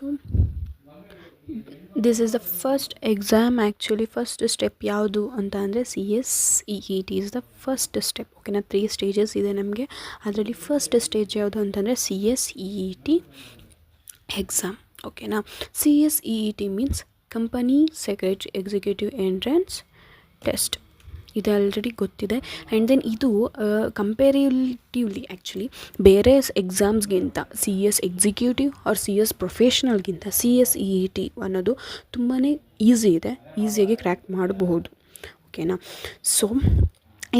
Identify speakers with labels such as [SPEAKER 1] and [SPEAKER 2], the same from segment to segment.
[SPEAKER 1] So this is the first exam. Actually first step ಯಾವುದು ಅಂತ ಅಂದರೆ CSEET is the first step. ಓಕೆನಾ, 3 stages ಇದೆ ನಮಗೆ. ಅದರಲ್ಲಿ ಫಸ್ಟ್ ಸ್ಟೇಜ್ ಯಾವುದು ಅಂತಂದರೆ CSEET ಎಕ್ಸಾಮ್. ಓಕೆನಾ, CSEET means company secretary executive entrance test. ಇದು ಆಲ್ರೆಡಿ ಗೊತ್ತಿದೆ. ಆ್ಯಂಡ್ ದೆನ್ ಇದು ಕಂಪೇರಿಟಿವ್ಲಿ ಆ್ಯಕ್ಚುಲಿ ಬೇರೆ ಎಕ್ಸಾಮ್ಸ್ಗಿಂತ CS ಎಕ್ಸಿಕ್ಯೂಟಿವ್ ಆರ್ CS ಪ್ರೊಫೆಷ್ನಲ್ಗಿಂತ CSEET ಅನ್ನೋದು ತುಂಬಾ ಈಸಿ ಇದೆ, ಈಸಿಯಾಗಿ ಕ್ರ್ಯಾಕ್ ಮಾಡಬಹುದು. ಓಕೆನಾ, ಸೊ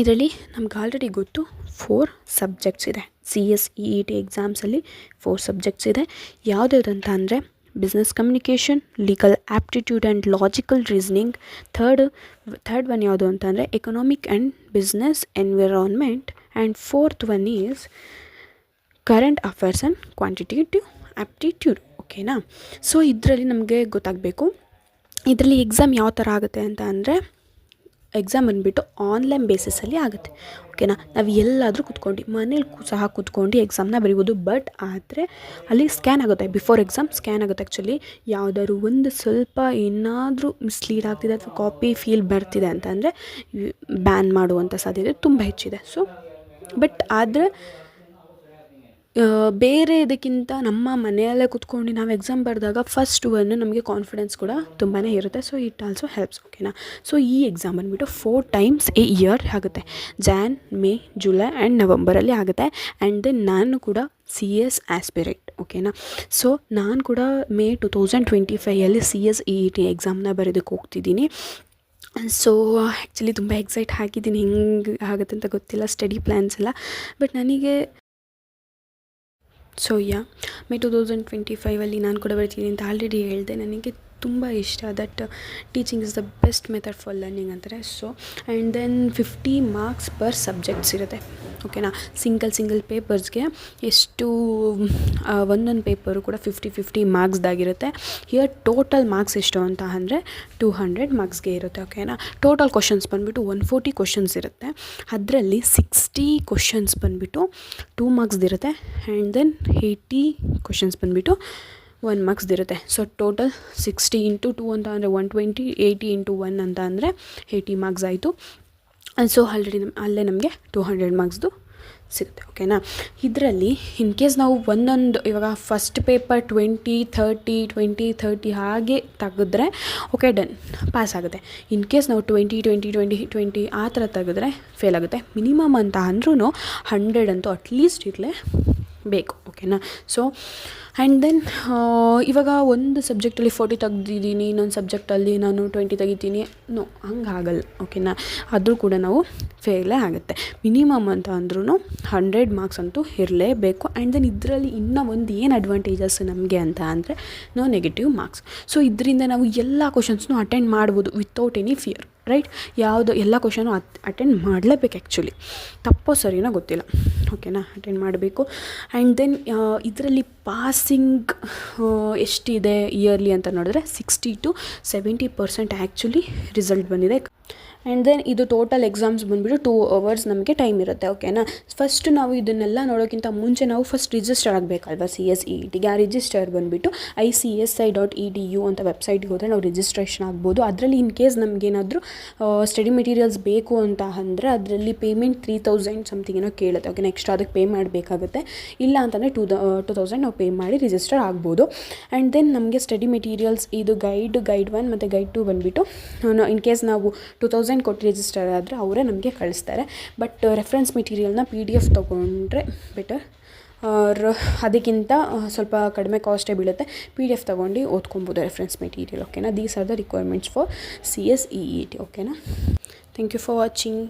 [SPEAKER 1] ಇದರಲ್ಲಿ ನಮ್ಗೆ ಆಲ್ರೆಡಿ ಗೊತ್ತು 4 ಸಬ್ಜೆಕ್ಟ್ಸ್ ಇದೆ. CSEET ಎಕ್ಸಾಮ್ಸಲ್ಲಿ 4 ಸಬ್ಜೆಕ್ಟ್ಸ್ ಇದೆ. ಯಾವುದಂತ ಅಂದರೆ business communication, legal aptitude and logical reasoning. Third one ಯಾವುದು ಅಂತಂದರೆ economic and business environment. And fourth one is current affairs and quantitative aptitude. ಓಕೆನಾ, ಸೊ ಇದರಲ್ಲಿ ನಮಗೆ ಗೊತ್ತಾಗಬೇಕು ಇದರಲ್ಲಿ ಎಕ್ಸಾಮ್ ಯಾವ ಥರ ಆಗುತ್ತೆ ಅಂತ ಅಂದರೆ ಎಕ್ಸಾಮ್ ಬಂದುಬಿಟ್ಟು ಆನ್ಲೈನ್ ಬೇಸಿಸಲ್ಲಿ ಆಗುತ್ತೆ. ಓಕೆನಾ, ನಾವು ಎಲ್ಲಾದರೂ ಕೂತ್ಕೊಂಡು ಮನೇಲಿ ಸಹ ಕೂತ್ಕೊಂಡು ಎಕ್ಸಾಮ್ನ ಬರೀಬೋದು. ಬಟ್ ಆದರೆ ಅಲ್ಲಿ ಸ್ಕ್ಯಾನ್ ಆಗುತ್ತೆ, ಬಿಫೋರ್ ಎಕ್ಸಾಮ್ ಸ್ಕ್ಯಾನ್ ಆಗುತ್ತೆ. ಆ್ಯಕ್ಚುಲಿ ಯಾವುದಾದ್ರು ಒಂದು ಸ್ವಲ್ಪ ಏನಾದರೂ ಮಿಸ್ಲೀಡ್ ಆಗ್ತಿದೆ ಅಥವಾ ಕಾಪಿ ಫೀಲ್ ಬರ್ತಿದೆ ಅಂತಂದರೆ ಬ್ಯಾನ್ ಮಾಡುವಂಥ ಸಾಧ್ಯತೆ ತುಂಬ ಹೆಚ್ಚಿದೆ. ಸೊ ಬಟ್ ಆದರೆ ಬೇರೆ ಇದಕ್ಕಿಂತ ನಮ್ಮ ಮನೆಯಲ್ಲೇ ಕೂತ್ಕೊಂಡು ನಾವು ಎಕ್ಸಾಮ್ ಬರೆದಾಗ ಫಸ್ಟ್ ನಮಗೆ ಕಾನ್ಫಿಡೆನ್ಸ್ ಕೂಡ ತುಂಬಾ ಇರುತ್ತೆ. So it also helps. ಓಕೆನಾ, ಸೊ ಈ ಎಕ್ಸಾಮ್ ಬಂದುಬಿಟ್ಟು 4 ಟೈಮ್ಸ್ ಎ ಇಯರ್ ಆಗುತ್ತೆ. ಜಾನ್, ಮೇ, ಜುಲೈ ಆ್ಯಂಡ್ ನವಂಬರಲ್ಲಿ ಆಗುತ್ತೆ. ಆ್ಯಂಡ್ ದೆನ್ ನಾನು ಕೂಡ CS ಆಸ್ಪಿರೆಂಟ್. ಓಕೆನಾ, ಸೊ ನಾನು ಕೂಡ ಮೇ 2025 CSEET ಎಕ್ಸಾಮ್ನ ಬರೆಯೋದಕ್ಕೆ ಹೋಗ್ತಿದ್ದೀನಿ. ಸೊ ಆ್ಯಕ್ಚುಲಿ ತುಂಬ ಎಕ್ಸೈಟ್ ಆಗಿದ್ದೀನಿ. ಹೆಂಗೆ ಆಗುತ್ತೆ ಅಂತ ಗೊತ್ತಿಲ್ಲ ಸ್ಟಡಿ ಪ್ಲ್ಯಾನ್ಸ್ ಎಲ್ಲ. ಬಟ್ ನನಗೆ ಸೊ ಮೇ 2025 ನಾನು ಕೂಡ ಬರ್ತೀನಿ ಅಂತ ಆಲ್ರೆಡಿ ಹೇಳಿದೆ. ನನಗೆ ತುಂಬ ಇಷ್ಟ that teaching is the best method for learning ಅಂತಾರೆ. So and then 50 marks per subjects ಇರುತ್ತೆ. ಓಕೆನಾ, ಸಿಂಗಲ್ ಪೇಪರ್ಸ್ಗೆ ಎಷ್ಟು ಒಂದೊಂದು ಪೇಪರು ಕೂಡ 50 ಮಾರ್ಕ್ಸ್ದಾಗಿರುತ್ತೆ. ಹಿಯರ್ ಟೋಟಲ್ ಮಾರ್ಕ್ಸ್ ಎಷ್ಟು ಅಂತ ಅಂದರೆ 200 ಮಾರ್ಕ್ಸ್ಗೆ ಇರುತ್ತೆ. ಓಕೆನಾ, ಟೋಟಲ್ ಕ್ವಶನ್ಸ್ ಬಂದುಬಿಟ್ಟು 140 ಕ್ವಶನ್ಸ್ ಇರುತ್ತೆ. ಅದರಲ್ಲಿ 60 ಕ್ವಶನ್ಸ್ ಬಂದುಬಿಟ್ಟು 2 ಮಾರ್ಕ್ಸ್ದಿರುತ್ತೆ. ಆ್ಯಂಡ್ ದೆನ್ 80 ಕ್ವಶನ್ಸ್ ಬಂದುಬಿಟ್ಟು 1 ಮಾರ್ಕ್ಸ್ದಿರುತ್ತೆ. ಸೊ ಟೋಟಲ್ 60 × 2 ಅಂತ ಅಂದರೆ 120, 80 × 1 ಅಂತ ಅಂದರೆ 80 ಮಾರ್ಕ್ಸ್ ಆಯಿತು. ಸೊ ಆಲ್ರೆಡಿ ಅಲ್ಲೇ ನಮಗೆ 200 ಮಾರ್ಕ್ಸ್ದು ಸಿಗುತ್ತೆ. ಓಕೆನಾ, ಇದರಲ್ಲಿ ಇನ್ ಕೇಸ್ ನಾವು ಒಂದೊಂದು ಇವಾಗ ಫಸ್ಟ್ ಪೇಪರ್ 20, 30 ಹಾಗೆ ತೆಗೆದ್ರೆ ಓಕೆ ಡನ್, ಪಾಸ್ ಆಗುತ್ತೆ. ಇನ್ ಕೇಸ್ ನಾವು 20 ಆ ಥರ ತೆಗೆದ್ರೆ ಫೇಲ್ ಆಗುತ್ತೆ. ಮಿನಿಮಮ್ ಅಂತ ಅಂದ್ರೂ 100 ಅಂತೂ ಅಟ್ಲೀಸ್ಟ್ ಇರಲೇ ಬೇಕು. ಓಕೆನಾ, ಸೊ ಆ್ಯಂಡ್ ದೆನ್ ಇವಾಗ ಒಂದು ಸಬ್ಜೆಕ್ಟಲ್ಲಿ 40 ತೆಗ್ದಿದ್ದೀನಿ, ಇನ್ನೊಂದು ಸಬ್ಜೆಕ್ಟಲ್ಲಿ ನಾನು 20 ತೆಗಿತೀನಿ, ನೋ ಹಂಗಾಗಲ್ಲ. ಓಕೆನಾ, ಆದರೂ ಕೂಡ ನಾವು ಫೇಲೇ ಆಗುತ್ತೆ. ಮಿನಿಮಮ್ ಅಂತ ಅಂದ್ರೂ 100 ಮಾರ್ಕ್ಸ್ ಅಂತೂ ಇರಲೇಬೇಕು. ಆ್ಯಂಡ್ ದೆನ್ ಇದರಲ್ಲಿ ಇನ್ನೂ ಒಂದು ಏನು ಅಡ್ವಾಂಟೇಜಸ್ ನಮಗೆ ಅಂತ ಅಂದರೆ ನೋ ನೆಗೆಟಿವ್ ಮಾರ್ಕ್ಸ್. ಸೊ ಇದರಿಂದ ನಾವು ಎಲ್ಲ ಕ್ವಶನ್ಸ್ನೂ ಅಟೆಂಡ್ ಮಾಡ್ಬೋದು ವಿತೌಟ್ ಎನಿ ಫಿಯರ್. ರೈಟ್, ಯಾವುದು ಎಲ್ಲ ಕ್ವಶನು ಅಟೆಂಡ್ ಮಾಡಲೇಬೇಕು. ಆ್ಯಕ್ಚುಲಿ ತಪ್ಪೋ ಸರಿನೋ ಗೊತ್ತಿಲ್ಲ. ಓಕೆನಾ, ಅಟೆಂಡ್ ಮಾಡಬೇಕು. ಆ್ಯಂಡ್ ದೆನ್ ಇದರಲ್ಲಿ ಪಾಸಿಂಗ್ ಎಷ್ಟಿದೆ ಇಯರ್ಲಿ ಅಂತ ನೋಡಿದ್ರೆ 60 to 70% ಆ್ಯಕ್ಚುಲಿ ರಿಸಲ್ಟ್ ಬಂದಿದೆ. ಆ್ಯಂಡ್ ದೆನ್ ಇದು ಟೋಟಲ್ ಎಕ್ಸಾಮ್ಸ್ ಬಂದುಬಿಟ್ಟು 2 hours ನಮಗೆ ಟೈಮ್ ಇರುತ್ತೆ. ಓಕೆನಾ, ಫಸ್ಟ್ ನಾವು ಇದನ್ನೆಲ್ಲ ನೋಡೋಕ್ಕಿಂತ ಮುಂಚೆ ನಾವು ಫಸ್ಟ್ ರಿಜಿಸ್ಟರ್ ಆಗಬೇಕಲ್ವ CSEETಗೆ. ಆ ರಿಜಿಸ್ಟರ್ ಬಂದುಬಿಟ್ಟು ICSI.edu ಅಂತ ವೆಬ್ಸೈಟ್ಗೆ ಹೋದರೆ ನಾವು ರಿಜಿಸ್ಟ್ರೇಷನ್ ಆಗ್ಬೋದು. ಅದರಲ್ಲಿ ಇನ್ ಕೇಸ್ ನಮಗೇನಾದರೂ ಸ್ಟಡಿ ಮೆಟೀರಿಯಲ್ಸ್ ಬೇಕು ಅಂತ ಅಂದರೆ ಅದರಲ್ಲಿ ಪೇಮೆಂಟ್ 3000 ಸಮಥಿಂಗ್ ಏನೋ ಕೇಳುತ್ತೆ. ಓಕೆನಾ, ಎಕ್ಸ್ಟ್ರಾ ಅದಕ್ಕೆ ಪೇ ಮಾಡಬೇಕಾಗುತ್ತೆ. ಇಲ್ಲ ಅಂತಂದರೆ 2000 ನಾವು ಪೇ ಮಾಡಿ ರಿಜಿಸ್ಟರ್ ಆಗ್ಬೋದು. ಆ್ಯಂಡ್ ದೆನ್ ನಮಗೆ ಸ್ಟಡಿ ಮೆಟೀರಿಯಲ್ಸ್ ಇದು ಗೈಡ್ 1 ಮತ್ತು ಗೈಡ್ 2 ಬಂದುಬಿಟ್ಟು ಇನ್ ಕೇಸ್ ನಾವು 2000 ಕೊಟ್ಟು ರಿಜಿಸ್ಟರ್ ಆದರೆ ಅವರೇ ನಮಗೆ ಕಳಿಸ್ತಾರೆ. ಬಟ್ ರೆಫರೆನ್ಸ್ ಮೆಟೀರಿಯಲ್ನ PDF ತೊಗೊಂಡ್ರೆ ಬೆಟರ್. ಅದಕ್ಕಿಂತ ಸ್ವಲ್ಪ ಕಡಿಮೆ ಕಾಸ್ಟೇ ಬೀಳುತ್ತೆ. PDF ತೊಗೊಂಡು ಓದ್ಕೊಬೋದು ರೆಫರೆನ್ಸ್ ಮೆಟೀರಿಯಲ್. ಓಕೆನಾ, these are the requirements for CSEET. ಓಕೆನಾ, ಥ್ಯಾಂಕ್ ಯು ಫಾರ್ ವಾಚಿಂಗ್.